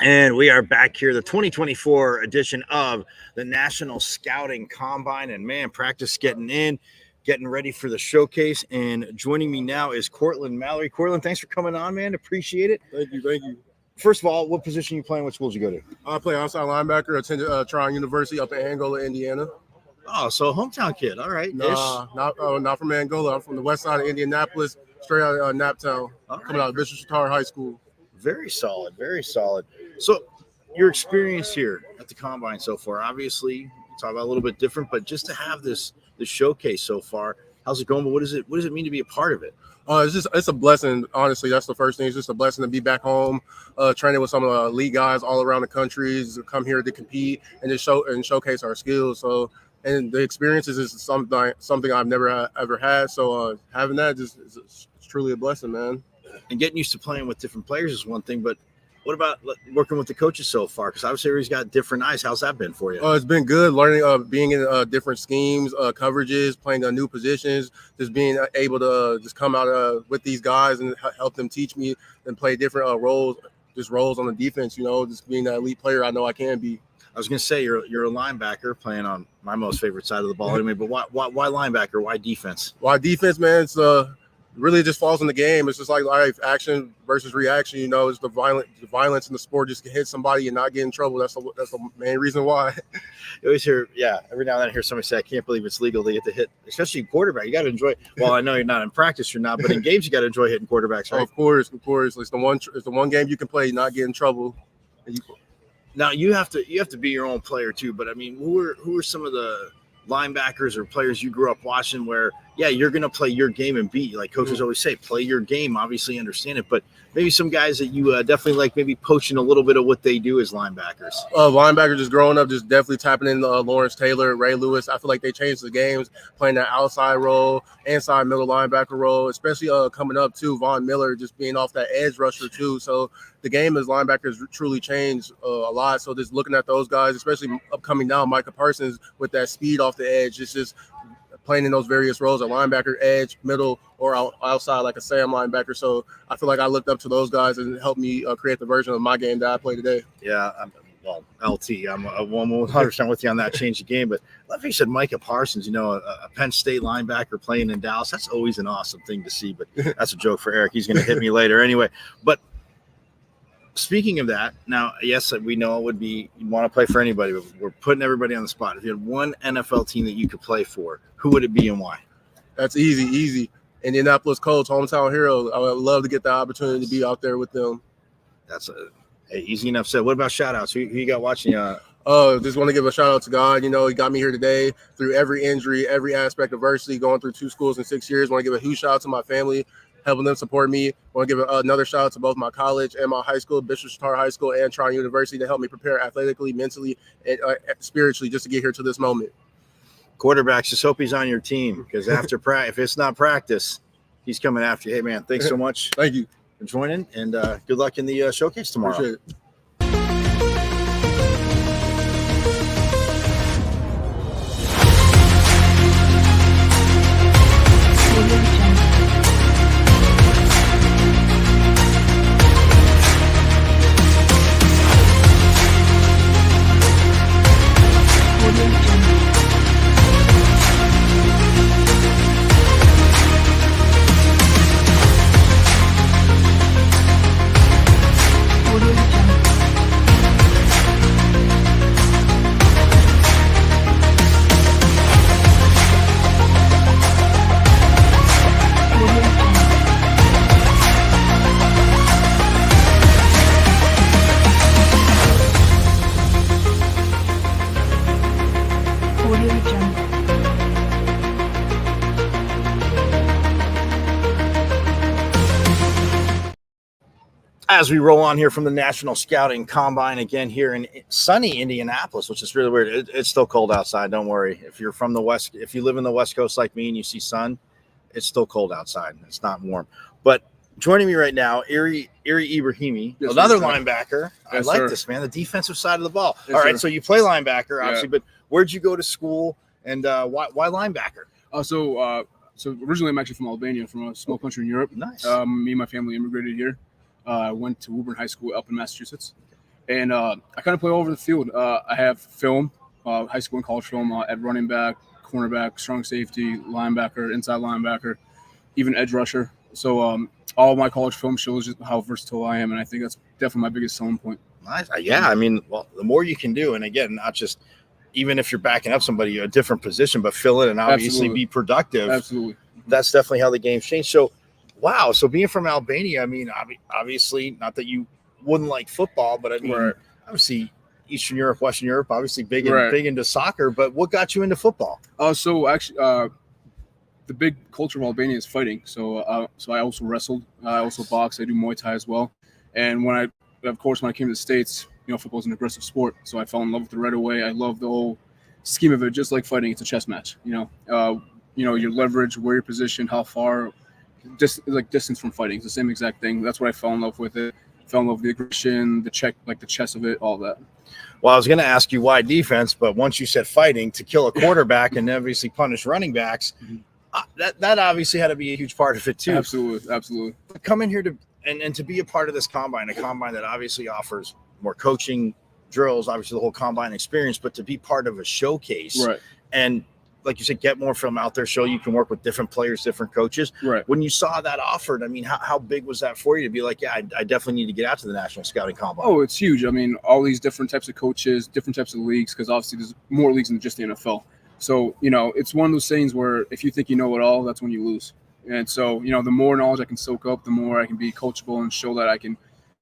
And we are back here, the 2024 edition of the National Scouting Combine. And man, practice getting in, getting ready for the showcase. And joining me now is Cortland Mallory. Cortland, thanks for coming on, man. Appreciate it. Thank you. Thank you. First of all, what position you playing? What school did you go to? I play outside linebacker, attended Tryon University up in Angola, Indiana. Oh, so a hometown kid. All right. Not from Angola. I'm from the west side of Indianapolis, straight out of Naptown, coming out of Bishop Chatard High School. Very solid. Very solid. So your experience here at the Combine so far, obviously, you talk about a little bit different, but just to have this showcase so far, how's it going? But what does it mean to be a part of it? It's a blessing. Honestly, that's the first thing. It's just a blessing to be back home, training with some of the elite guys all around the country, to come here to compete and just showcase our skills. So, and the experiences is something I've never ever had. So having that it's truly a blessing, man. And getting used to playing with different players is one thing, but what about working with the coaches so far? Because obviously everybody's got different eyes. How's that been for you? It's been good learning, being in different schemes, coverages, playing new positions, just being able to just come out with these guys and help them teach me and play different roles on the defense, just being that elite player I know I can be. I was going to say you're a linebacker playing on my most favorite side of the ball anyway, but why linebacker? Why defense? Why defense, man? It's really just falls in the game. It's just like life, action versus reaction. It's the violence in the sport. Just hit somebody and not get in trouble. That's the main reason why. You always hear, every now and then I hear somebody say, I can't believe it's legal to get to hit, especially quarterback. You got to enjoy. Well, I know you're not in practice, you're not, but in games you got to enjoy hitting quarterbacks, right? Of course. It's the one game you can play, not get in trouble. Now you have to be your own player too. But I mean, who are some of the linebackers or players you grew up watching where you're going to play your game and beat, like coaches always say, play your game, obviously understand it, but maybe some guys that you definitely like maybe poaching a little bit of what they do as linebackers? Linebackers, just growing up, just definitely tapping in Lawrence Taylor, Ray Lewis. I feel like they changed the games, playing that outside role, inside middle linebacker role, especially coming up too, Von Miller just being off that edge rusher too. So the game as linebackers truly changed a lot. So just looking at those guys, especially upcoming now, Micah Parsons with that speed off the edge, it's just playing in those various roles at linebacker, edge, middle, or outside like a Sam linebacker. So I feel like I looked up to those guys and helped me create the version of my game that I play today. Yeah, LT, I'm 100% with you on that, change the game. But like you said, Micah Parsons, a Penn State linebacker playing in Dallas, that's always an awesome thing to see. But that's a joke for Eric. He's going to hit me later anyway. But speaking of that, now, yes, we know it would be you want to play for anybody, but we're putting everybody on the spot. If you had one NFL team that you could play for, who would it be and why? That's easy. Indianapolis Colts, hometown heroes. I would love to get the opportunity to be out there with them. That's easy enough said. What about shout-outs? Who you got watching? Just want to give a shout-out to God. He got me here today through every injury, every aspect of adversity, going through 2 schools in 6 years. Want to give a huge shout-out to my family, helping them support me. Want to give another shout out to both my college and my high school, Bishop Chatard High School and Tryon University, to help me prepare athletically, mentally, and spiritually just to get here to this moment. Quarterbacks, just hope he's on your team, because after if it's not practice, he's coming after you. Hey, man, thanks so much. Thank you for joining, and good luck in the showcase tomorrow. Appreciate it. As we roll on here from the National Scouting Combine again here in sunny Indianapolis, which is really weird. It's still cold outside. Don't worry. If you're from the West, if you live in the West Coast like me and you see sun, it's still cold outside. It's not warm. But joining me right now, Iri Ibrahimi, another linebacker. Yes, I like sir. this, man. The defensive side of the ball. Yes, All right, sir. so you play linebacker, obviously, but where'd you go to school, and why linebacker? So originally I'm actually from Albania, from a small country in Europe. Nice. Me and my family immigrated here. I went to Woburn High School up in Massachusetts. And I kind of play all over the field. I have film, high school and college film at running back, cornerback, strong safety, linebacker, inside linebacker, even edge rusher. So all of my college film shows just how versatile I am, and I think that's definitely my biggest selling point. Nice. Yeah, I mean, well, the more you can do, and again, not just even if you're backing up somebody, a different position, but fill in and obviously Absolutely. be productive. Absolutely. That's definitely how the game's changed. So, wow. So being from Albania, I mean, obviously, not that you wouldn't like football, but I mean, Right. obviously, Eastern Europe, Western Europe, obviously big Right. into soccer. But what got you into football? So actually, the big culture of Albania is fighting. So I also wrestled. I also boxed. I do Muay Thai as well. And when I came to the States, football is an aggressive sport. So I fell in love with it right away. I love the whole scheme of it, just like fighting. It's a chess match. Your leverage, where you're positioned, how far, just like distance from fighting. It's the same exact thing. That's what I fell in love with it. Fell in love with the aggression, the chess of it, all that. Well, I was going to ask you why defense, but once you said fighting to kill a quarterback and obviously punish running backs, that obviously had to be a huge part of it too. Absolutely. But come in here and to be a part of this combine, a combine that obviously offers more coaching drills, obviously the whole combine experience, but to be part of a showcase, Right. And like you said, get more film out there, show you can work with different players, different coaches. Right. When you saw that offered, I mean, how big was that for you to be like, yeah, I definitely need to get out to the National Scouting Combine? Oh, it's huge. I mean, all these different types of coaches, different types of leagues, because obviously there's more leagues than just the NFL. So, it's one of those things where if you think you know it all, that's when you lose. And so, the more knowledge I can soak up, the more I can be coachable and show that I can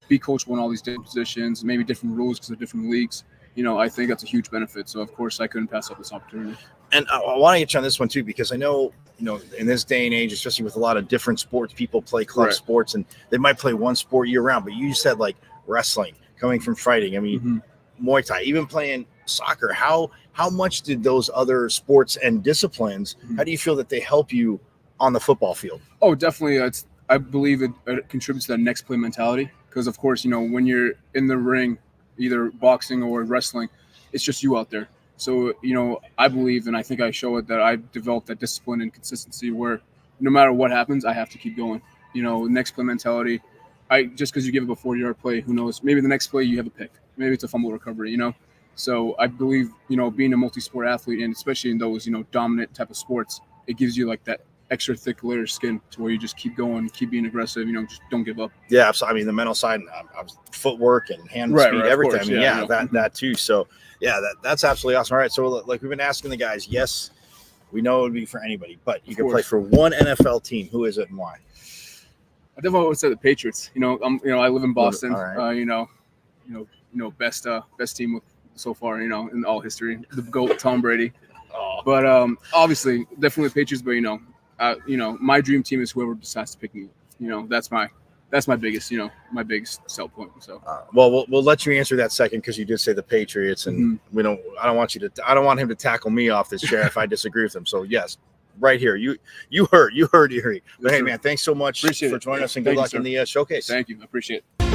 be coachable in all these different positions, maybe different rules because of different leagues. I think that's a huge benefit. So, of course, I couldn't pass up this opportunity. And I want to get you on this one too, because I know, in this day and age, especially with a lot of different sports, people play club Right. sports and they might play one sport year round, but you said like wrestling, coming from fighting. I mean, Muay Thai, even playing soccer. How much did those other sports and disciplines, how do you feel that they help you on the football field? Oh, definitely. I believe it contributes to that next play mentality because, of course, when you're in the ring, either boxing or wrestling, it's just you out there. So, I believe, and I think I show it, that I developed that discipline and consistency where no matter what happens, I have to keep going. Next play mentality. Just because you give up a 40-yard play, who knows? Maybe the next play you have a pick. Maybe it's a fumble recovery, So I believe, being a multi-sport athlete, and especially in those, dominant type of sports, it gives you like that extra thick layer of skin to where you just keep going, keep being aggressive, just don't give up. Yeah, so I mean the mental side, footwork and hand speed, everything. Course, I mean, that too. So yeah, that's absolutely awesome. All right, so like we've been asking the guys, yes, we know it would be for anybody, but you can play for one NFL team. Who is it and why? I definitely would say the Patriots. I live in Boston. All right. Best team so far, in all history. The GOAT, Tom Brady. Oh. But obviously, definitely the Patriots. But my dream team is whoever decides to pick me. That's my biggest, my biggest sell point. So, well, we'll let you answer that second because you did say the Patriots, and I don't want him to tackle me off this chair if I disagree with him. So yes, right here, you heard Erie. But hey, man, thanks so much for joining us, and good luck in the showcase. Thank you, I appreciate it.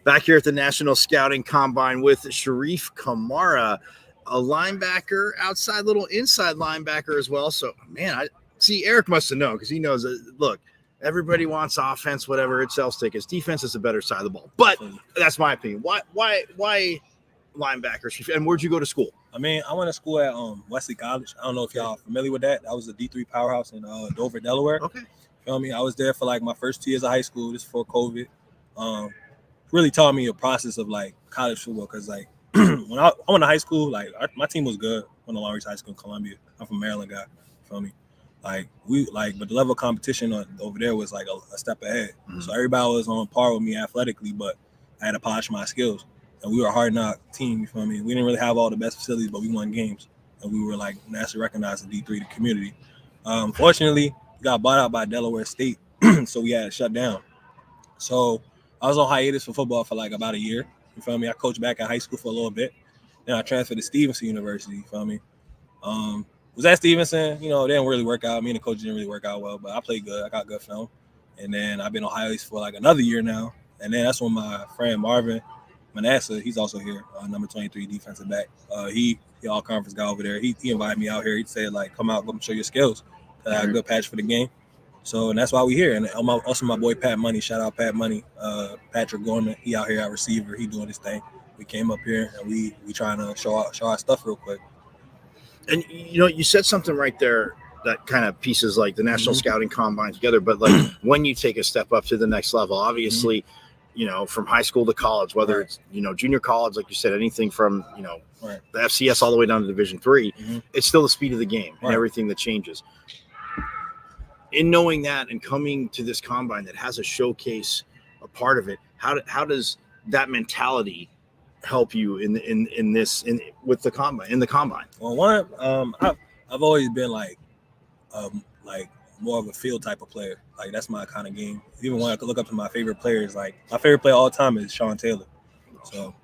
Back here at the National Scouting Combine with Sharif Kamara, a linebacker, outside little inside linebacker as well. So, man, I see Eric must have known because he knows that, look, everybody wants offense, whatever, it sells tickets. Defense is the better side of the ball. But that's my opinion. Why linebackers? And where'd you go to school? I mean, I went to school at Wesley College. I don't know if y'all familiar with that. That was a D3 powerhouse in Dover, Delaware. Okay. Feel me? I was there for like my first 2 years of high school, just before COVID. Really taught me a process of like college football because like when I went to high school, like my team was good. Went to Long Ridge High School in Columbia. I'm from Maryland, guy. You feel me? But the level of competition over there was like a step ahead. Mm-hmm. So everybody was on par with me athletically, but I had to polish my skills. And we were a hard knock team. You feel me? We didn't really have all the best facilities, but we won games, and we were like nationally recognized in D3, the community. Fortunately, we got bought out by Delaware State, so we had to shut down. So I was on hiatus for football for like about a year. You feel me? I coached back at high school for a little bit. Then I transferred to Stevenson University. You feel me? Was at Stevenson. You know, it didn't really work out. Me and the coach didn't really work out well, but I played good. I got good film. And then I've been on hiatus for like another year now. And then that's when my friend Marvin Manasseh, he's also here, number 23 defensive back. He all conference guy over there. He invited me out here. He said, like, come out, come show your skills. I got a good patch for the game. So, and that's why we here. And also my boy Pat Money, shout out Pat Money, Patrick Gorman. He out here at receiver. He doing his thing. We came up here and we trying to show our stuff real quick. And you know, you said something right there that kind of pieces like the National Scouting Combine together. But like when you take a step up to the next level, obviously, you know, from high school to college, whether it's, you know, junior college, like you said, anything from, you know, the FCS all the way down to Division III, it's still the speed of the game and everything that changes. In knowing that and coming to this combine that has a showcase, a part of it, how does that mentality help you with the combine? Well, I've always been like more of a field type of player. Like that's my kind of game. Even when I could look up to my favorite players, like my favorite player all the time is Sean Taylor. So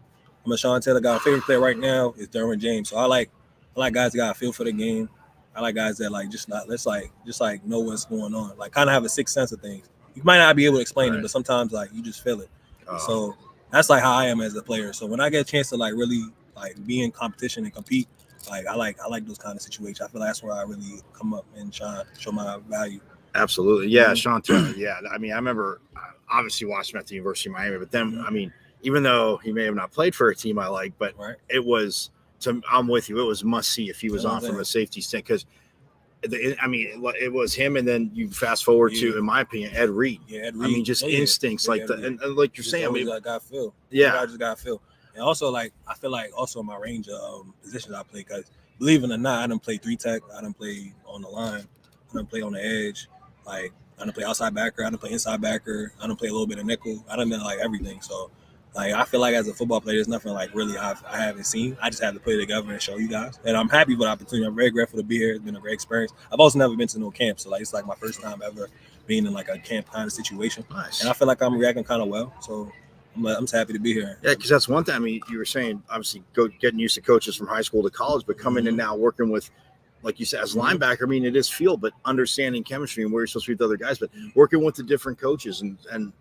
I'm a Sean Taylor guy. My favorite player right now is Derwin James. So I like guys that got a feel for the game. I like guys that like just know what's going on. Like kind of have a sixth sense of things. You might not be able to explain it, but sometimes like you just feel it. So that's like how I am as a player. So when I get a chance to like really like be in competition and compete, like I like those kind of situations. I feel like that's where I really come up and shine, show my value. Absolutely. Yeah, Sean Taylor. Yeah. I mean, I remember obviously watching him at the University of Miami, but then I mean, even though he may have not played for a team I like, but it was I'm with you. It was must see if he was on from a safety stand because it was him, and then you fast forward to, in my opinion, Ed Reed. Yeah, Ed Reed. I mean, just instincts like that, and like you're saying, I mean, like got feel. Yeah, I just got feel, and also like I feel like also my range of positions I play because believe it or not, I done play 3-tech, I done play on the line, I done play on the edge, like I done play outside backer, I done play inside backer, I done play a little bit of nickel, I done been like everything. So like I feel like as a football player, there's nothing like really I haven't seen. I just have to put it together and show you guys. And I'm happy for the opportunity. I'm very grateful to be here. It's been a great experience. I've also never been to no camp, so like it's like my first time ever being in like a camp kind of situation. Nice. And I feel like I'm reacting kind of well. So I'm just happy to be here. Yeah, because that's one thing. I mean, you were saying obviously getting used to coaches from high school to college, but coming in now working with, like you said, as linebacker. I mean, it is field, but understanding chemistry and where you're supposed to be with other guys, but working with the different coaches and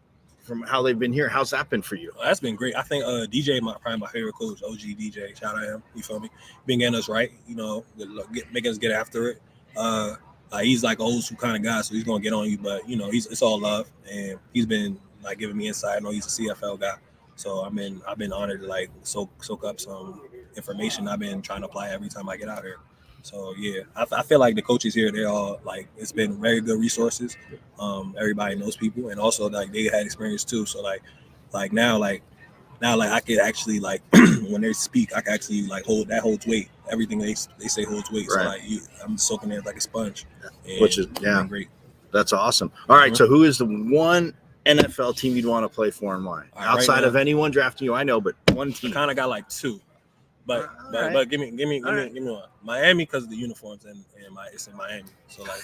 from how they've been here. How's that been for you? Well, that's been great. I think DJ, probably my favorite coach, OG DJ. Shout out to him. You feel me? Been getting us right, you know, making us get after it. He's like an old school kind of guy, so he's gonna get on you, but you know, it's all love, and he's been like giving me insight. I know he's a CFL guy, so I've been honored to like soak up some information I've been trying to apply every time I get out here. So yeah, I feel like the coaches here, they're all like, it's been very good resources. Everybody knows people, and also like they had experience too. So like now I could actually like when they speak, I can actually like holds weight. Everything they say holds weight. So like I'm soaking it like a sponge, which is great. That's awesome. All right, so who is the one NFL team you'd want to play for and why? Outside of anyone drafting you, I know, but one team. I kind of got like two. But give me one. Miami because of the uniforms and it's in Miami. So like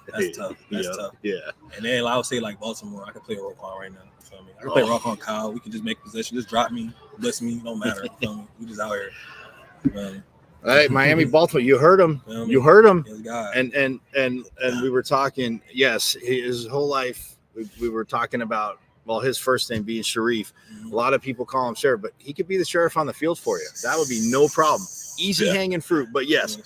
that's tough. That's tough. Yeah. And then I would say like Baltimore. I could play Roquan right now. You feel me? I could play Roquan Kyle. We can just make possession. Just drop me, blitz me. Don't matter. You feel me? We just out here. All right, Miami, Baltimore. You heard him. You heard him. And we were talking. Yes, his whole life. We were talking about. Well, his first name being Sharif. A lot of people call him Sheriff, but he could be the sheriff on the field for you. That would be no problem. Easy hanging fruit. But yes,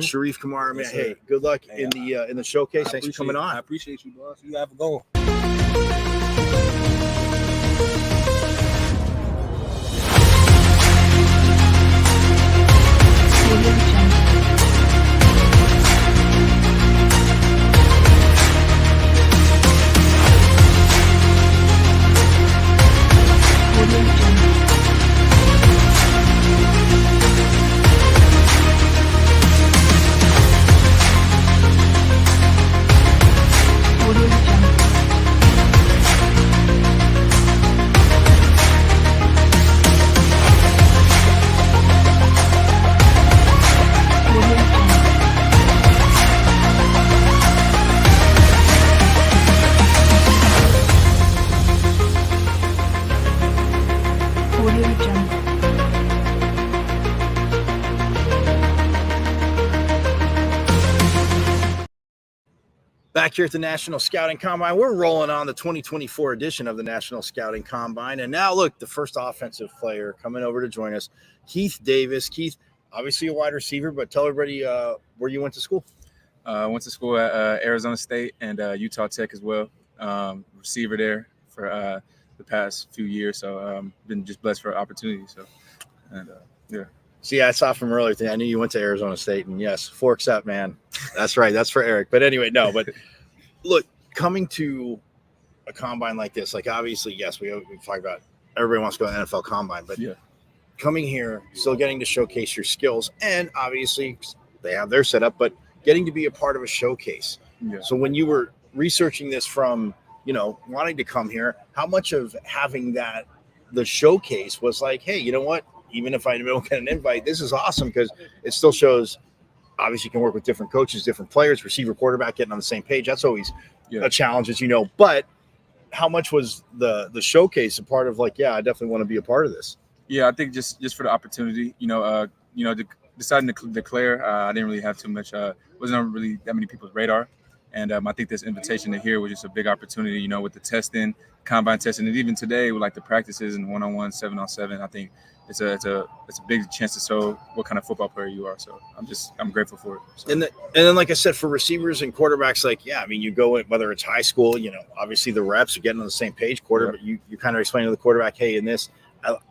Sharif Kamara, man. Hey, good luck in the showcase. Thanks for coming on. I appreciate you, boss. You have a go. Audio Jungle. Back here at the National Scouting Combine, we're rolling on the 2024 edition of the National Scouting Combine. And now, look, the first offensive player coming over to join us, Keith Davis. Keith, obviously a wide receiver, but tell everybody where you went to school. I went to school at Arizona State and Utah Tech as well. Receiver there for the past few years. So been just blessed for opportunity. So, and yeah. See, I saw from earlier today. I knew you went to Arizona State, and yes, forks up, man. That's right. That's for Eric. But anyway, no. But look, coming to a combine like this, like obviously, yes, we talk about everybody wants to go to the NFL combine, but yeah, coming here, still getting to showcase your skills, and obviously they have their setup, but getting to be a part of a showcase. yeah. So when you were researching this from, wanting to come here, how much of having the showcase was like, hey, you know what? Even if I don't get an invite, this is awesome because it still shows, obviously you can work with different coaches, different players, receiver, quarterback, getting on the same page. That's always a challenge, as you know. But how much was the showcase a part of like, yeah, I definitely want to be a part of this? Yeah, I think just for the opportunity, deciding to declare, I didn't really have too much, wasn't on really that many people's radar. And I think this invitation to here was just a big opportunity, with the testing, combine testing, and even today with like the practices and 1-on-1, 7-on-7, I think it's a big chance to show what kind of football player you are. So I'm grateful for it. So. And then, like I said, for receivers and quarterbacks, like, yeah, I mean, you go in, whether it's high school, obviously the reps are getting on the same page. But you kind of explain to the quarterback, hey, in this,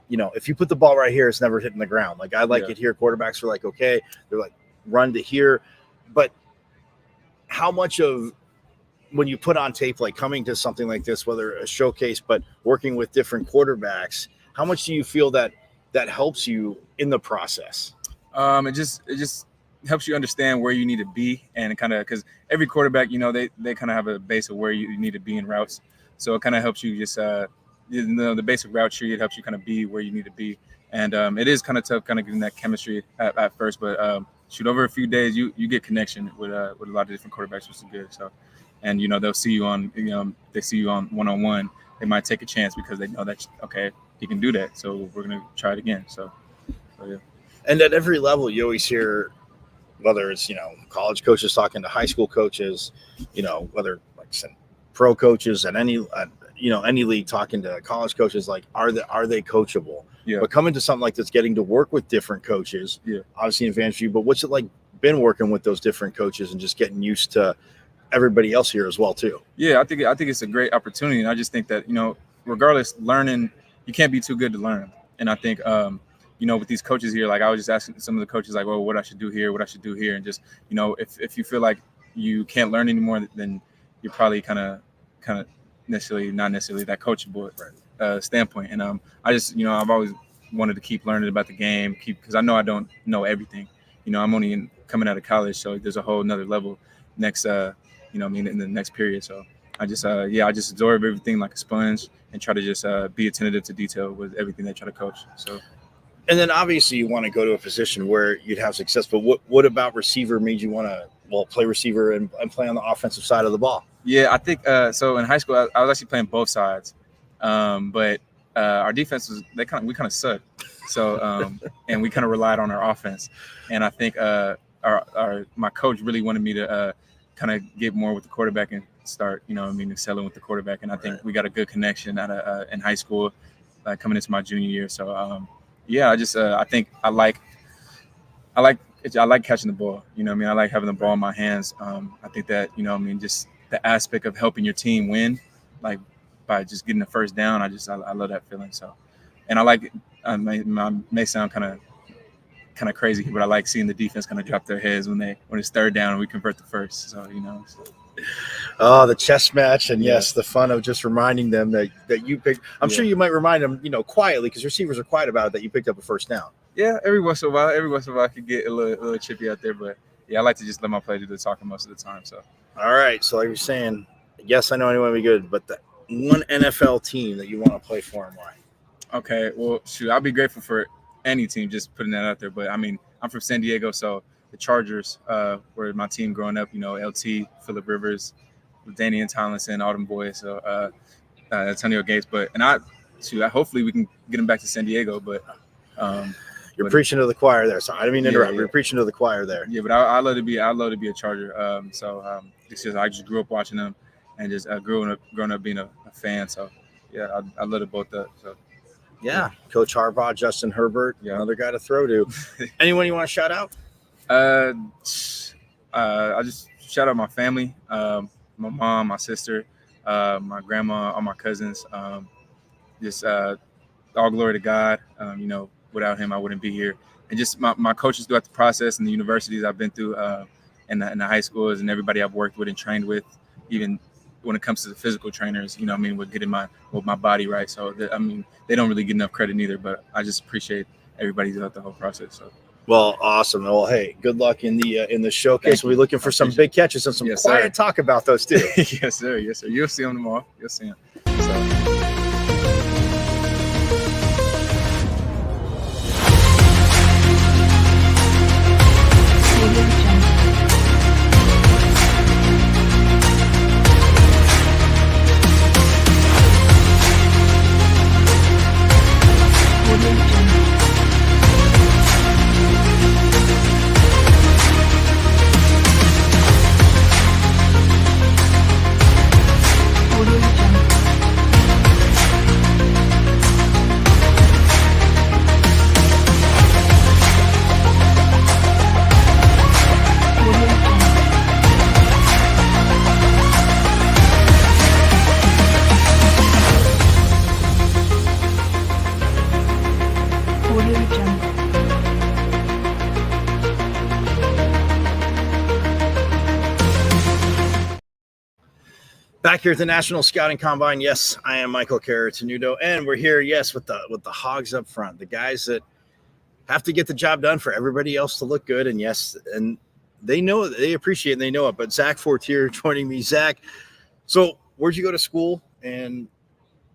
if you put the ball right here, it's never hitting the ground. Like I like it here. Quarterbacks are like, okay, they're like run to here. But how much of when you put on tape, like coming to something like this, whether a showcase, but working with different quarterbacks, how much do you feel that helps you in the process? It just helps you understand where you need to be, and kind of because every quarterback, they kind of have a base of where you need to be in routes. So it kind of helps you just the basic route tree. It helps you kind of be where you need to be, and it is kind of tough, kind of getting that chemistry at first, but over a few days, you get connection with a lot of different quarterbacks, which is good. So, and they'll see you on they see you on 1-on-1. They might take a chance because they know that okay, he can do that. So we're gonna try it again. So yeah. And at every level, you always hear, whether it's college coaches talking to high school coaches, whether like I said, pro coaches at any league talking to college coaches, like are they coachable? Yeah. But coming to something like this, getting to work with different coaches, obviously an advantage for you. But what's it like been working with those different coaches and just getting used to everybody else here as well too? Yeah, I think it's a great opportunity, and I just think that regardless, learning, you can't be too good to learn. And I think with these coaches here, like I was just asking some of the coaches like, well, what I should do here, and just if you feel like you can't learn anymore, then you're probably kind of not necessarily that coachable standpoint. And I just I've always wanted to keep learning about the game, because I know I don't know everything. I'm only coming out of college, so there's a whole another level next in the next period. So I just absorb everything like a sponge and try to just be attentive to detail with everything they try to coach. So. And then obviously you want to go to a position where you'd have success, but what about receiver made you want to play receiver and play on the offensive side of the ball? Yeah, I think so. In high school, I was actually playing both sides, but our defense was we kind of sucked. So and we kind of relied on our offense, and I think my coach really wanted me to kind of get more with the quarterback and start excelling with the quarterback. And I think we got a good connection in high school, coming into my junior year. So I think I like catching the ball. I like having the ball in my hands. I think that just the aspect of helping your team win, like by just getting the first down. I love that feeling. So, and I like I may sound kind of crazy, but I like seeing the defense kind of drop their heads when it's third down and we convert the first. So So. Oh, the chess match, and yes, the fun of just reminding them that you picked. I'm sure you might remind them, quietly, because receivers are quiet about it, that you picked up a first down. Yeah, every once in a while, I could get a little chippy out there, but yeah, I like to just let my play do the talking most of the time. So. All right, so like you're saying, yes, I know anyone would be good, but the one NFL team that you want to play for and why? Okay, well, shoot, I'll be grateful for any team, just putting that out there. But I mean, I'm from San Diego, so the Chargers were my team growing up. LT, Phillip Rivers, Danian Tomlinson, all them boys. So Antonio Gates. Hopefully we can get him back to San Diego. But You're But- preaching to the choir there. Sorry, I didn't mean to Yeah, interrupt. yeah. You're preaching to the choir there. Yeah, but I love to be a Charger. It's just I just grew up watching them, and just growing up being a fan. So yeah, I love it both up. So Yeah, Coach Harbaugh, Justin Herbert, Yeah. another guy to throw to. Anyone you want to shout out? I just shout out my family, my mom, my sister, my grandma, all my cousins. Just all glory to God. Without him, I wouldn't be here. And just my coaches throughout the process and the universities I've been through, and the high schools and everybody I've worked with and trained with, even when it comes to the physical trainers, with getting my body right. So they don't really get enough credit neither. But I just appreciate everybody throughout the whole process. So. Well, awesome. Well, hey, good luck in the showcase. Thank We'll be you. looking for some big catches and some Yes, quiet sir. talk about those too. Yes, sir. Yes, sir. You'll see them tomorrow. You'll see them. So. Back here at the National Scouting Combine, yes, I am Michael Caratanudo, and we're here, yes, with the Hogs up front, the guys that have to get the job done for everybody else to look good, and yes, and they know it, they appreciate it, and they know it. But Zach Fortier joining me, Zach. So, where'd you go to school? And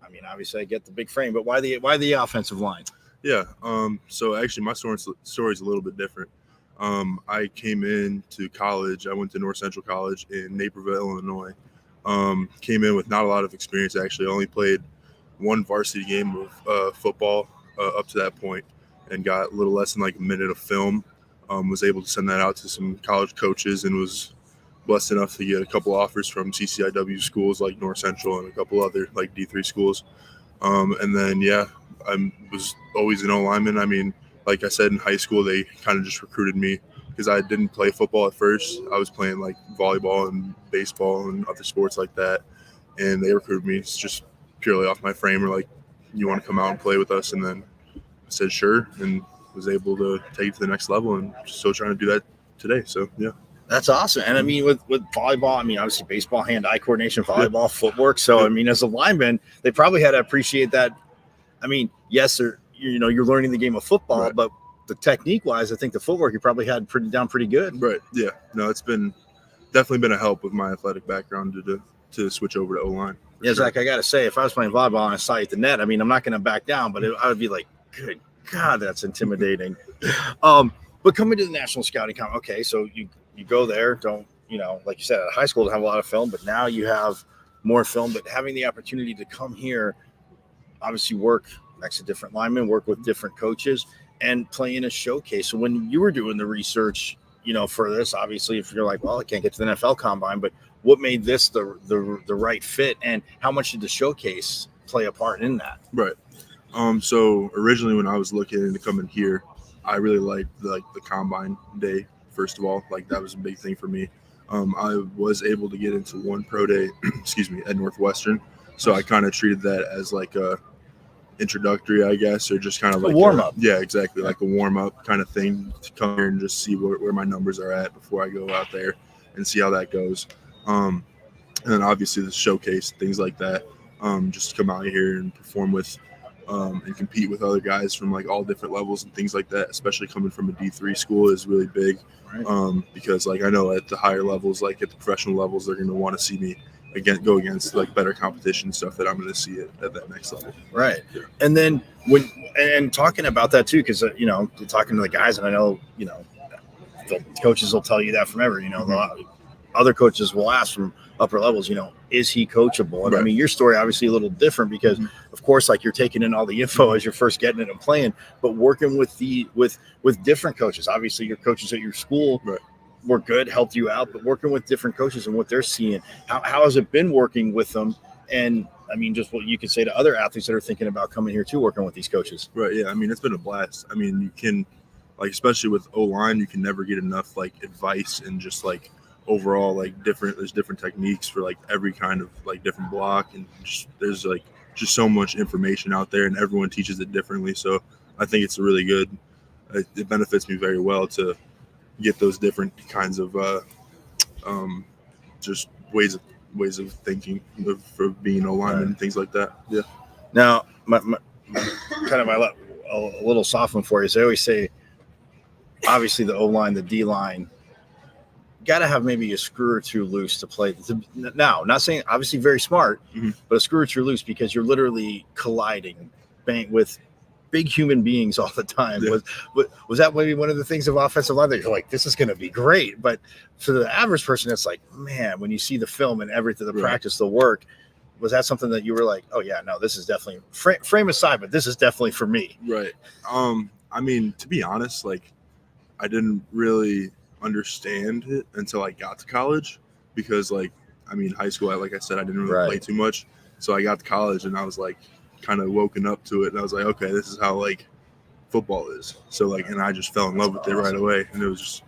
I mean, obviously, I get the big frame, but why the offensive line? Yeah. So actually, my story's a little bit different. I came into college. I went to North Central College in Naperville, Illinois. Came in with not a lot of experience. Actually, I only played one varsity game of football up to that point, and got a little less than like a minute of film. Was able to send that out to some college coaches, and was blessed enough to get a couple offers from CCIW schools like North Central and a couple other like D3 schools. And then I was always an O-lineman. I mean, like I said, in high school, they kind of just recruited me because I didn't play football at first. I was playing like volleyball and baseball and other sports like that. And they recruited me just purely off my frame. Or like, you want to come out and play with us? And then I said, sure. And was able to take it to the next level, and still trying to do that today. So, yeah. That's awesome. And I mean, with volleyball, I mean, obviously baseball, hand-eye coordination, volleyball, footwork. So, I mean, as a lineman, they probably had to appreciate that. I mean, yes, you're learning the game of football, Right. but the technique-wise, I think the footwork you probably had pretty good. Right. Yeah. No, it's definitely been a help with my athletic background to switch over to O-line. Yeah, Zach, I got to say, if I was playing volleyball and I saw you at the net, I mean, I'm not going to back down, but I would be like, good God, that's intimidating. But coming to the National Scouting Combine, okay, so you go there, like you said, at high school, don't have a lot of film, but now you have more film. But having the opportunity to come here, obviously work next to different linemen, work with different coaches, and play in a showcase. So when you were doing the research, for this, obviously, if you're like, well, I can't get to the NFL Combine, but what made this the right fit, and how much did the showcase play a part in that? Right. So originally when I was looking into coming here, I really liked the combine day. First of all, like that was a big thing for me. I was able to get into one pro day, at Northwestern. So I kind of treated that as like a introductory, I guess, or just kind of like a warm up. Yeah, exactly. Like a warm up kind of thing to come here and just see where my numbers are at before I go out there and see how that goes. And then obviously the showcase, things like that. Just to come out here and perform with and compete with other guys from like all different levels and things like that, especially coming from a D3 school, is really big. Right. Because like I know at the higher levels, like at the professional levels, they're going to want to see me go against like better competition stuff that I'm going to see at that next level. Right. Yeah. And then and talking about that too, because talking to the guys, and I know the coaches will tell you that from ever. A lot of other coaches will ask from upper levels, is he coachable? And I Right. mean, your story obviously a little different because, of course, like you're taking in all the info as you're first getting it and playing, but working with with different coaches. Obviously, your coaches at your school Right. were good, helped you out, but working with different coaches and what they're seeing, how has it been working with them? And I mean, just what you could say to other athletes that are thinking about coming here too, working with these coaches. Right. Yeah. I mean, it's been a blast. I mean, you can, like, especially with O-line, you can never get enough like advice and just like overall like there's different techniques for like every kind of like different block, and there's like just so much information out there, and everyone teaches it differently. So I think it's really good. It benefits me very well to get those different kinds of just ways of thinking for being O-lineman and things like that. Yeah. Now, my kind of a little soft one for you is they always say, obviously the O-line, the D-line, got to have maybe a screw or two loose to play. Now, not saying obviously very smart, but a screw or two loose because you're literally colliding with big human beings all the time. Yeah. Was that maybe one of the things of offensive line that you're like, this is going to be great? But for the average person, it's like, man, when you see the film and everything, the Right. practice, the work, was that something that you were like, oh yeah, no, this is definitely frame aside, but this is definitely for me? Right. I mean, to be honest, like I didn't really understand it until I got to college because like I mean high school like I said I didn't really play too much, so I got to college and I was like kind of woken up to it and I was like, okay, this is how like football is. So like, and I just fell in love with it right away, and it was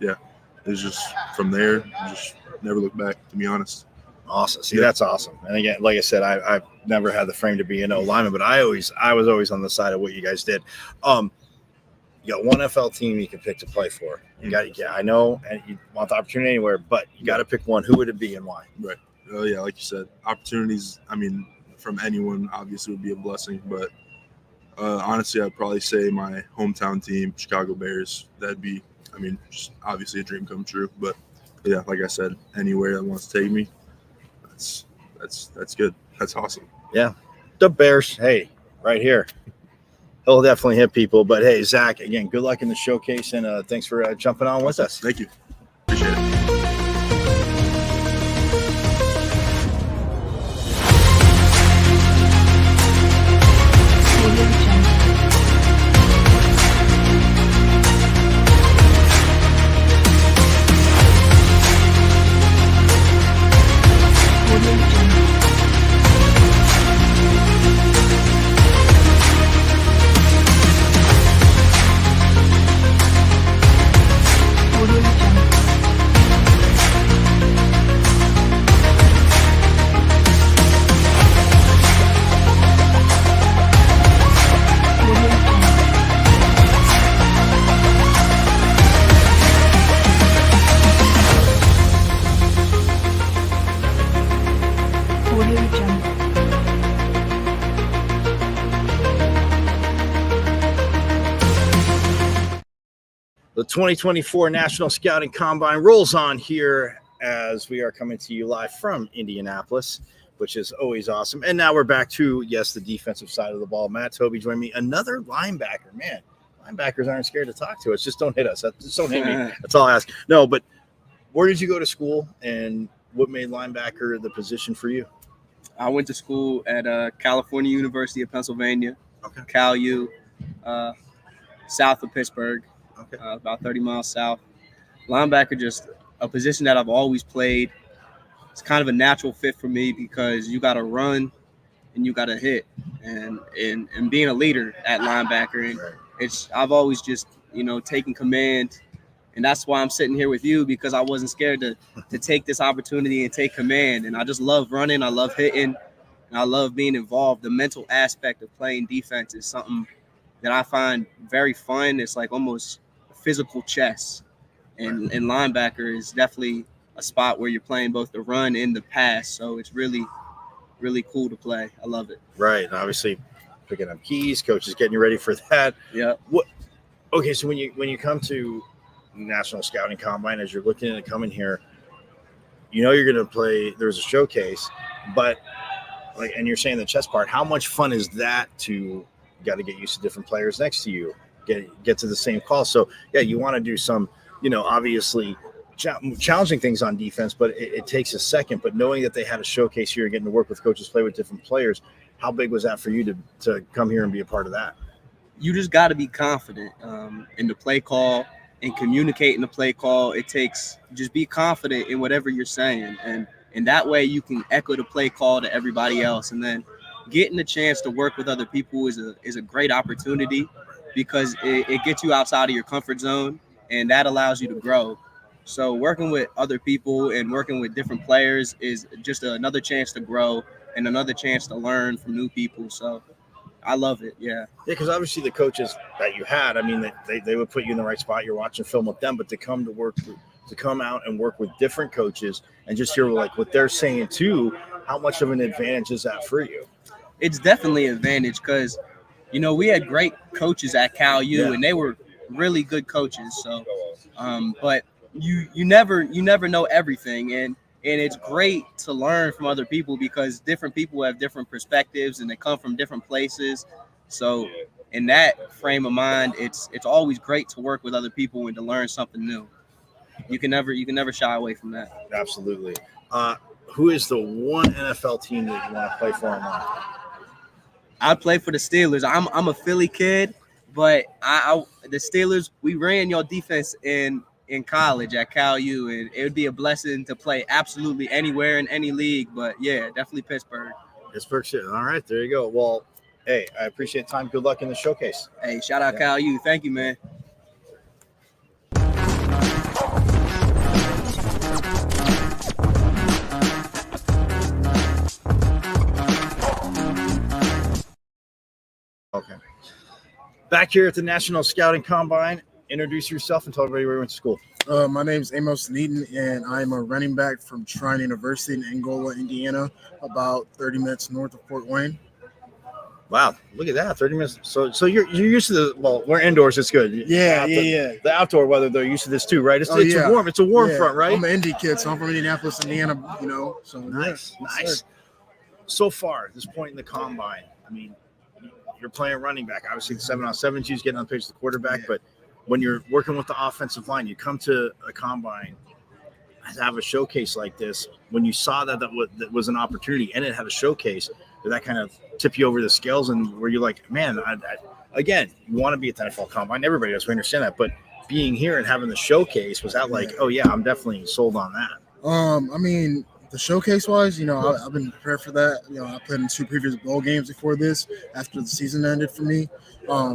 just from there just never looked back, to be honest. Awesome. See, Yeah. that's awesome. And again, like I said, I've never had the frame to be an O-lineman, but I was always on the side of what you guys did. You got one FL team you can pick to play for. You got, I know, and you want the opportunity anywhere, but you got to pick one. Who would it be and why? Right. Oh yeah, like you said, opportunities. I mean, from anyone obviously would be a blessing, but honestly, I'd probably say my hometown team, Chicago Bears. That'd be, I mean, just obviously a dream come true. But yeah, like I said, anywhere that wants to take me, that's good. That's awesome. The Bears. Hey, right here. He'll definitely hit people. But hey, Zach, again, good luck in the showcase, and thanks for jumping on with us. Thank you. Appreciate it. The 2024 National Scouting Combine rolls on here as we are coming to you live from Indianapolis, which is always awesome. And now we're back to, yes, the defensive side of the ball. Matt Toby joined me, another linebacker. Man, linebackers aren't scared to talk to us. Just don't hit us. Just don't hit me. That's all I ask. No, but where did you go to school, and what made linebacker the position for you? I went to school at California University of Pennsylvania, Okay. Cal U, south of Pittsburgh, Okay. about 30 miles south. Linebacker, just a position that I've always played. It's kind of a natural fit for me because you got to run and you got to hit, and being a leader at linebacker, and I've always just taken command. And that's why I'm sitting here with you, because I wasn't scared to take this opportunity and take command. And I just love running. I love hitting. And I love being involved. The mental aspect of playing defense is something that I find very fun. It's like almost physical chess. And linebacker is definitely a spot where you're playing both the run and the pass. So it's really, really cool to play. I love it. Right. And obviously picking up keys, coaches getting you ready for that. Yeah. Okay, so when you come to National Scouting Combine, as you're looking at coming here, you're going to play. There's a showcase, but and you're saying the chess part. How much fun is that? To got to get used to different players next to you, get to the same call. So yeah, you want to do some, obviously challenging things on defense, but it takes a second. But knowing that they had a showcase here and getting to work with coaches, play with different players, how big was that for you to come here and be a part of that? You just got to be confident in the play call and communicating the play call. It takes just be confident in whatever you're saying, and that way you can echo the play call to everybody else. And then getting the chance to work with other people is a great opportunity because it gets you outside of your comfort zone, and that allows you to grow. So working with other people and working with different players is just another chance to grow and another chance to learn from new people. So I love it. Yeah. Yeah, because obviously the coaches that you had, I mean, they would put you in the right spot. You're watching film with them, but to come out and work with different coaches and just hear like what they're saying too, how much of an advantage is that for you? It's definitely an advantage because, we had great coaches at Cal U and they were really good coaches. So, but you never know everything. And it's great to learn from other people because different people have different perspectives and they come from different places. So in that frame of mind, it's always great to work with other people and to learn something new. You can never shy away from that. Absolutely. Who is the one NFL team that you want to play for and why? I play for the Steelers. I'm a Philly kid, but the Steelers, we ran your defense in college at Cal U, and it would be a blessing to play absolutely anywhere in any league. But yeah, definitely Pittsburgh. Pittsburgh shit. All right, there you go. Well, hey, I appreciate the time. Good luck in the showcase. Hey, shout out Cal U. Thank you, man. Okay. Back here at the National Scouting Combine, introduce yourself and tell everybody where you went to school. My name is Amos Neaton, and I'm a running back from Trine University in Angola, Indiana, about 30 minutes north of Fort Wayne. Wow, look at that, 30 minutes. So you're used to we're indoors, it's good. Yeah. The outdoor weather, they're used to this too, right? It's warm. It's a warm front, right? I'm an Indy kid, so I'm from Indianapolis, Indiana, So Nice. Yes, So far, at this point in the combine, I mean, you're playing running back. Obviously, the 7-on-7 is getting on the page of the quarterback, but when you're working with the offensive line, you come to a combine to have a showcase like this. When you saw that was an opportunity and it had a showcase, did that kind of tip you over the scales and where you're like, man, again, you want to be at the NFL combine. Everybody does. We understand that. But being here and having the showcase, was that like, oh, yeah, I'm definitely sold on that? I mean, the showcase wise, I've been prepared for that. I played in 2 previous bowl games before this, after the season ended for me.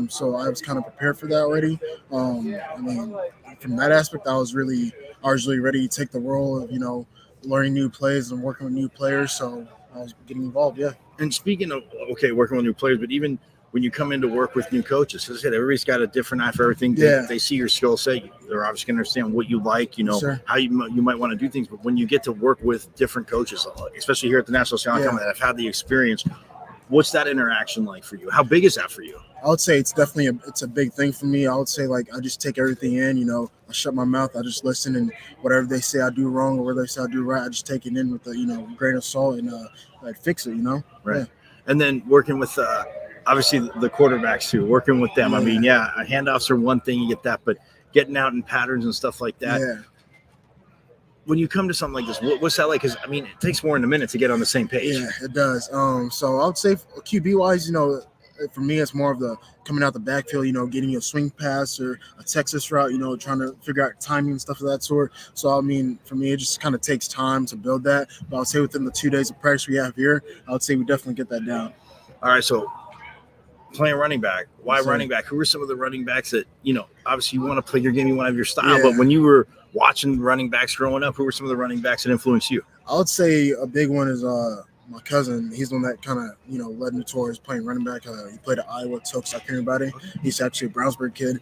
So I was kind of prepared for that already. I mean, from that aspect, I was really ready to take the role of, learning new plays and working with new players. So I was getting involved. Yeah. And speaking of, working with new players, but even when you come in to work with new coaches, as I said, everybody's got a different eye for everything. They see your skill set. They're obviously going to understand what you like, how you might want to do things. But when you get to work with different coaches, especially here at the National Scouting Combine, that have had the experience, what's that interaction like for you? How big is that for you? I would say it's definitely a big thing for me. I would say I just take everything in, I shut my mouth, I just listen, and whatever they say I do wrong or whatever they say I do right, I just take it in with a grain of salt and fix it, Right. Yeah. And then working with obviously the quarterbacks too, working with them. I mean, handoffs are one thing, you get that, but getting out in patterns and stuff like that. Yeah. When you come to something like this, what's that like? Because I mean, it takes more than a minute to get on the same page. Yeah, it does. So I would say QB wise, for me, it's more of the coming out the backfield, getting your swing pass or a Texas route, trying to figure out timing and stuff of that sort. So, I mean, for me, it just kind of takes time to build that. But I would say within the 2 days of practice we have here, I would say we definitely get that down. All right, so playing running back, why running back? Who are some of the running backs that, obviously you want to play your game, you want to have your style, but when you were watching running backs growing up, who were some of the running backs that influenced you? I would say a big one is my cousin. He's the one that kind of, led me towards playing running back. He played at Iowa, Tokes, everybody. He's actually a Brownsburg kid.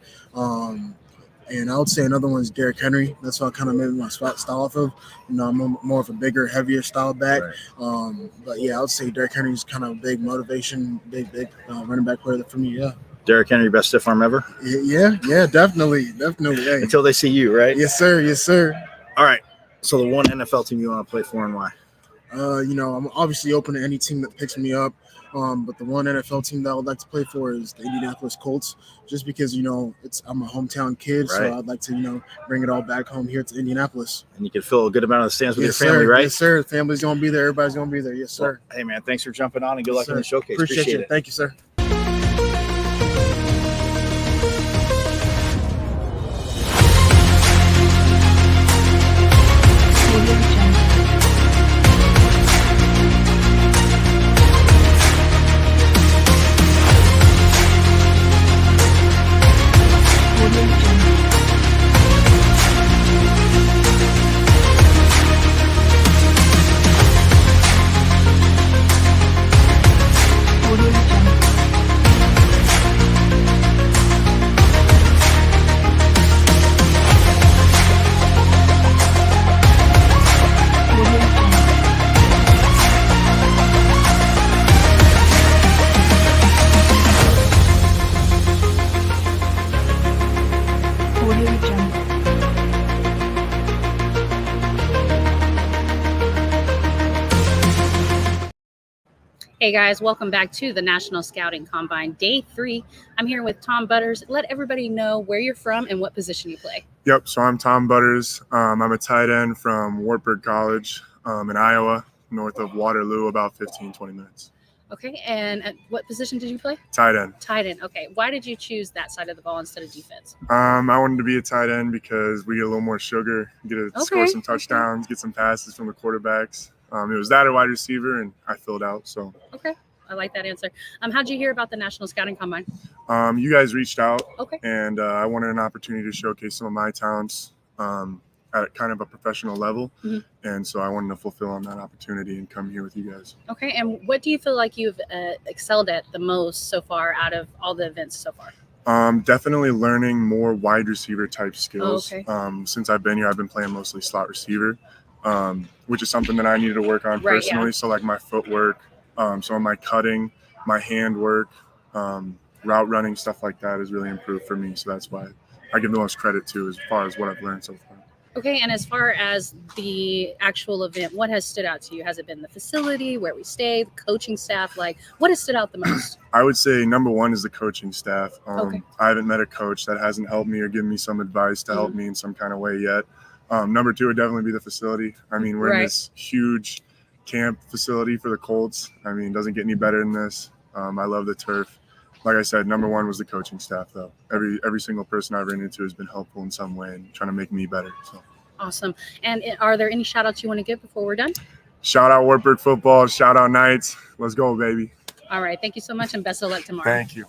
And I would say another one is Derrick Henry. That's what I kind of made my style off of. I'm more of a bigger, heavier style back. Right. But yeah, I would say Derrick Henry is kind of a big motivation, big running back player for me. Yeah. Derrick Henry, best stiff arm ever? Yeah, definitely. Hey. Until they see you, right? Yes, sir. All right. So the one NFL team you want to play for and why? I'm obviously open to any team that picks me up. But the one NFL team that I would like to play for is the Indianapolis Colts, just because I'm a hometown kid, Right. so I'd like to bring it all back home here to Indianapolis. And you can fill a good amount of the stands with Yes, your family, sir. right? Yes, sir. The family's gonna be there. Everybody's gonna be there. Yes, sir. Well, hey, man, thanks for jumping on and good luck Yes, in the sir. showcase. Appreciate it. Thank you, sir. Hey guys, welcome back to the National Scouting Combine Day 3. I'm here with Tom Butters. Let everybody know where you're from and what position you play. Yep, so I'm Tom Butters. I'm a tight end from Wartburg College in Iowa, north of Waterloo, about 15, 20 minutes. Okay, and at what position did you play? Tight end. Tight end. Okay, why did you choose that side of the ball instead of defense? I wanted to be a tight end because we get a little more sugar, get to score some touchdowns, get some passes from the quarterbacks. It was that or wide receiver, and I filled out. So Okay, I like that answer. How'd you hear about the National Scouting Combine? you guys reached out, Okay. and I wanted an opportunity to showcase some of my talents at kind of a professional level. Mhm. And so I wanted to fulfill on that opportunity and come here with you guys. Okay, and what do you feel like you've excelled at the most so far out of all the events so far? Definitely learning more wide receiver type skills. Okay. Since I've been here, I've been playing mostly slot receiver, which is something that I needed to work on Right, personally. yeah. So like my footwork, some of my cutting, my hand work, route running, stuff like that has really improved for me. So that's why I give the most credit to as far as what I've learned so far. Okay, and as far as the actual event, what has stood out to you? Has it been the facility, where we stay, the coaching staff? Like, what has stood out the most? I would say number one is the coaching staff. Okay. I haven't met a coach that hasn't helped me or given me some advice to help me in some kind of way yet. Number two would definitely be the facility. I mean, we're in Right. this huge camp facility for the Colts. I mean, it doesn't get any better than this. I love the turf. Like I said, number one was the coaching staff, though. Every single person I've run into has been helpful in some way and trying to make me better. So, Awesome. And are there any shout outs you want to give before we're done? shout out Wartburg football. Shout out Knights. Let's go, baby. All right. Thank you so much and best of luck tomorrow. Thank you.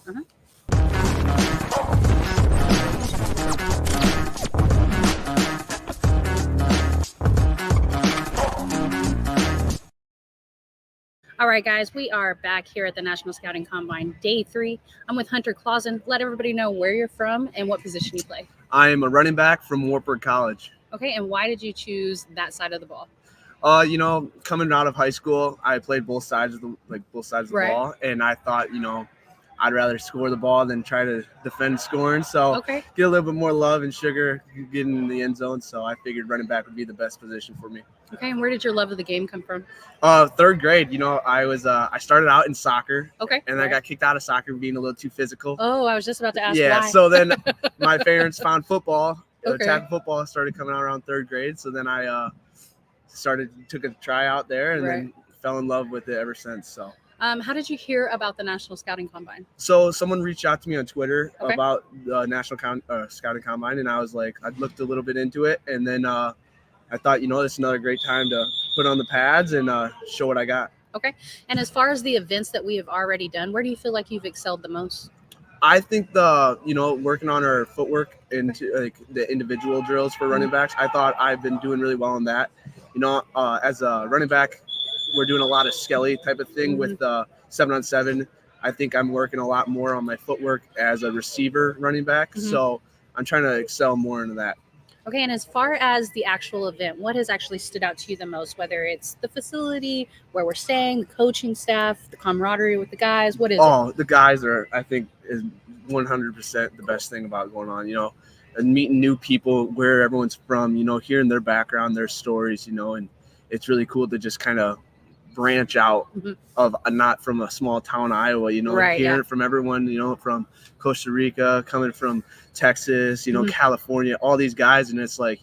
All right, guys, we are back here at the National Scouting Combine Day 3. I'm with Hunter Clausen. Let everybody know where you're from and what position you play. I am a running back from Wartburg College. Okay, and why did you choose that side of the ball? Coming out of high school, I played both sides of the Right. ball, and I thought, I'd rather score the ball than try to defend scoring. So Okay. get a little bit more love and sugar getting in the end zone. So I figured running back would be the best position for me. Okay, and where did your love of the game come from? Third grade, I started out in soccer, Okay. and I got kicked out of soccer being a little too physical. Oh, I was just about to ask Yeah, why. so then my parents found football. Okay. Tackle football started coming out around third grade. So then I took a tryout there and then fell in love with it ever since. So How did you hear about the National Scouting Combine? someone reached out to me on Twitter Okay. about the National Scouting Combine, and I was like, I looked a little bit into it, and then I thought, it's another great time to put on the pads and show what I got. Okay. And as far as the events that we have already done, where do you feel like you've excelled the most? I think working on our footwork into like the individual drills for running backs, I thought I've been doing really well in that. As a running back, we're doing a lot of skelly type of thing with 7-on-7. I think I'm working a lot more on my footwork as a receiver running back. Mhm. So I'm trying to excel more into that. Okay, and as far as the actual event, what has actually stood out to you the most? Whether it's the facility, where we're staying, the coaching staff, the camaraderie with the guys, what is it? Oh, the guys I think, is 100% the best thing about going on, and meeting new people, where everyone's from, hearing their background, their stories, and it's really cool to just kind of branch out Mhm. of not from a small town Iowa, Right, hearing yeah. from everyone, from Costa Rica, coming from Texas, Mhm. California, all these guys, and it's like,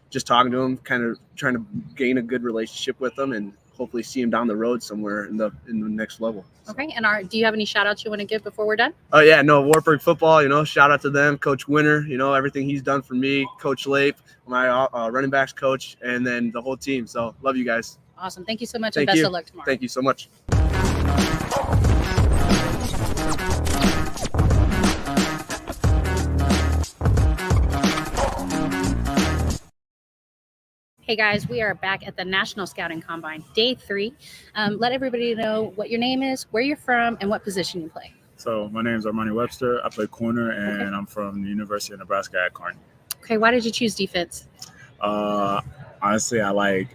just talking to them, kind of trying to gain a good relationship with them, and hopefully see them down the road somewhere in the next level. So. Okay. And do you have any shout outs you want to give before we're done? Oh yeah, no, Wartburg football, shout out to them, Coach Winter, everything he's done for me, Coach Lape, my running backs coach, and then the whole team. So love you guys. Awesome. Thank you so much, Thank and best you. of luck tomorrow. Thank you so much. Hey guys, we are back at the National Scouting Combine, day 3. Let everybody know what your name is, where you're from, and what position you play. So my name is Armani Webster. I play corner, and I'm from the University of Nebraska at Kearney. Okay, why did you choose defense? Honestly, I like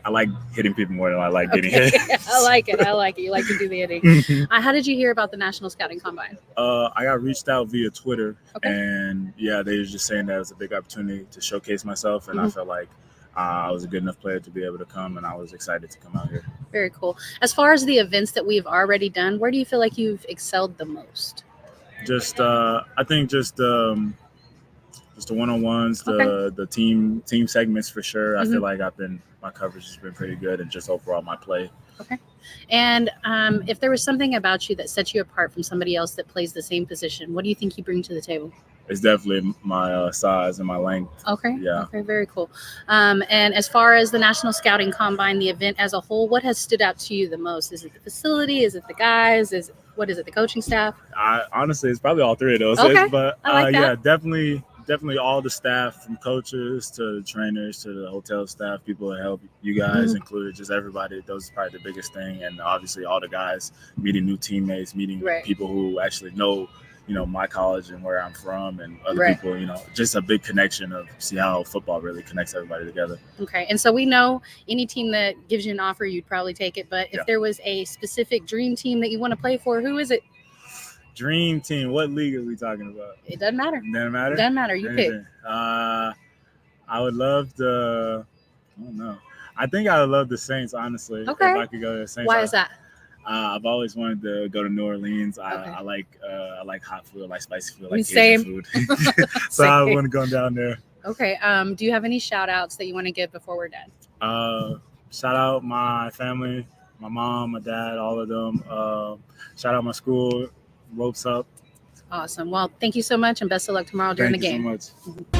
hitting people more than I like getting hit. I like it. You like to do the hitting. How did you hear about the National Scouting Combine? I got reached out via Twitter, Okay. and yeah, they were just saying that it was a big opportunity to showcase myself, and I felt like I was a good enough player to be able to come, and I was excited to come out here. Very cool. As far as the events that we've already done, where do you feel like you've excelled the most? Just I think just the one-on-ones, the team segments for sure. I feel like my coverage has been pretty good, and just overall my play. Okay. And if there was something about you that sets you apart from somebody else that plays the same position, what do you think you bring to the table? It's definitely my size and my length. Okay. Yeah. Okay. Very cool. And as far as the National Scouting Combine, the event as a whole, what has stood out to you the most? Is it the facility? Is it the guys? What is it? The coaching staff? Honestly, it's probably all three of those. Okay. But I like that. yeah, definitely all the staff, from coaches to the trainers to the hotel staff, people that help you guys included, just everybody. Those is probably the biggest thing. And obviously all the guys, meeting new teammates, meeting people who actually know, my college and where I'm from, and other people, just a big connection of see how football really connects everybody together. Okay. And so we know any team that gives you an offer, you'd probably take it. But if there was a specific dream team that you want to play for, who is it? Dream team. What league are we talking about? It doesn't matter. Doesn't matter? Doesn't matter. You pick. I would love I don't know. I think I would love the Saints, honestly. Okay. If I could go to the Saints. Why is that? I've always wanted to go to New Orleans. I like hot food, I like spicy food, I like Same. Cajun food. So I want to go down there. Okay. Do you have any shout outs that you want to give before we're done? Shout out my family, my mom, my dad, all of them. Shout out my school, Ropes Up. Awesome. Well, thank you so much, and best of luck tomorrow during the game. Thank you so much.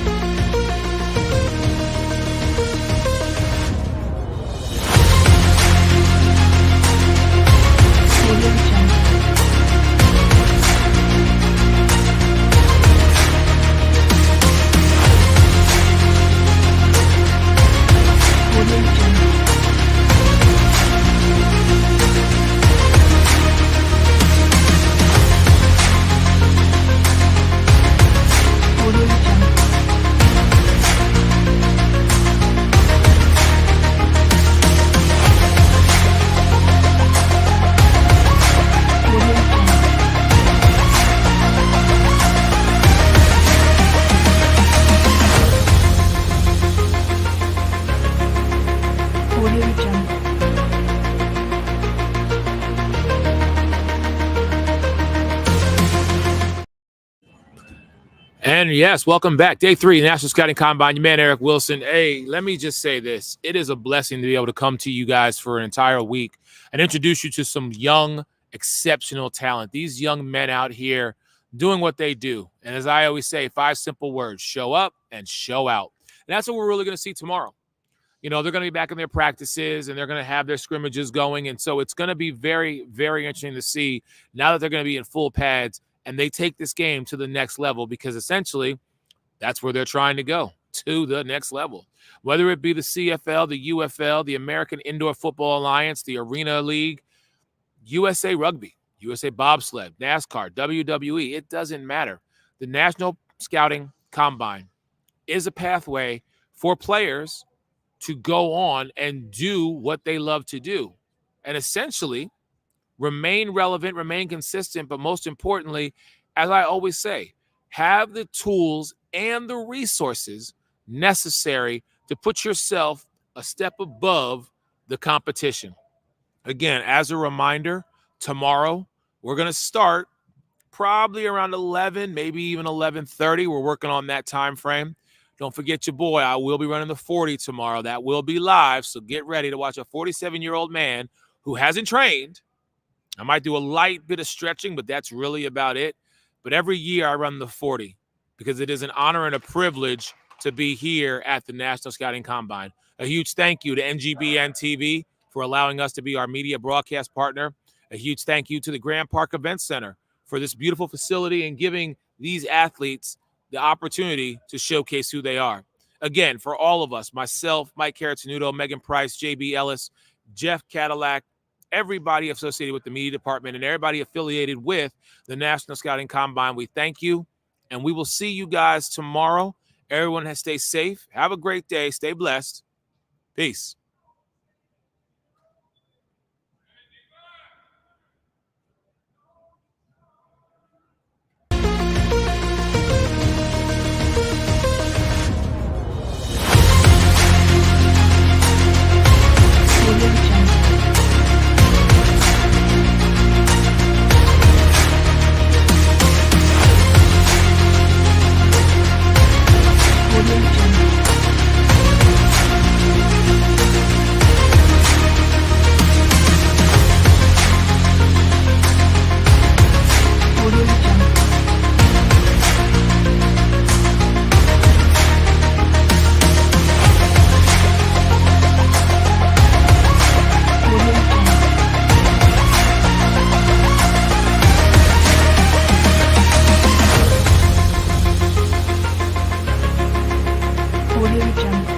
And yes, welcome back. Day 3, National Scouting Combine. Your man, Eric Wilson. Hey, let me just say this. It is a blessing to be able to come to you guys for an entire week and introduce you to some young, exceptional talent. These young men out here doing what they do. And as I always say, 5 simple words: show up and show out. And that's what we're really going to see tomorrow. They're going to be back in their practices, and they're going to have their scrimmages going. And so it's going to be very, very interesting to see now that they're going to be in full pads, and they take this game to the next level, because essentially that's where they're trying to go, to the next level. Whether it be the CFL, the UFL, the American Indoor Football Alliance, the Arena League, USA Rugby, USA Bobsled, NASCAR, WWE, it doesn't matter. The National Scouting Combine is a pathway for players to go on and do what they love to do, and essentially remain relevant, remain consistent, but most importantly, as I always say, have the tools and the resources necessary to put yourself a step above the competition. Again, as a reminder, tomorrow we're going to start probably around 11, maybe even 11:30. We're working on that time frame. Don't forget your boy. I will be running the 40 tomorrow. That will be live, so get ready to watch a 47-year-old man who hasn't trained. I might do a light bit of stretching, but that's really about it. But every year I run the 40 because it is an honor and a privilege to be here at the National Scouting Combine. A huge thank you to NGBN TV for allowing us to be our media broadcast partner. A huge thank you to the Grand Park Event Center for this beautiful facility and giving these athletes the opportunity to showcase who they are. Again, for all of us, myself, Mike Caratanudo, Megan Price, JB Ellis, Jeff Cadillac, everybody associated with the media department and everybody affiliated with the National Scouting Combine, we thank you, and we will see you guys tomorrow. Everyone has stay safe. Have a great day. Stay blessed. Peace. Audio Jungle.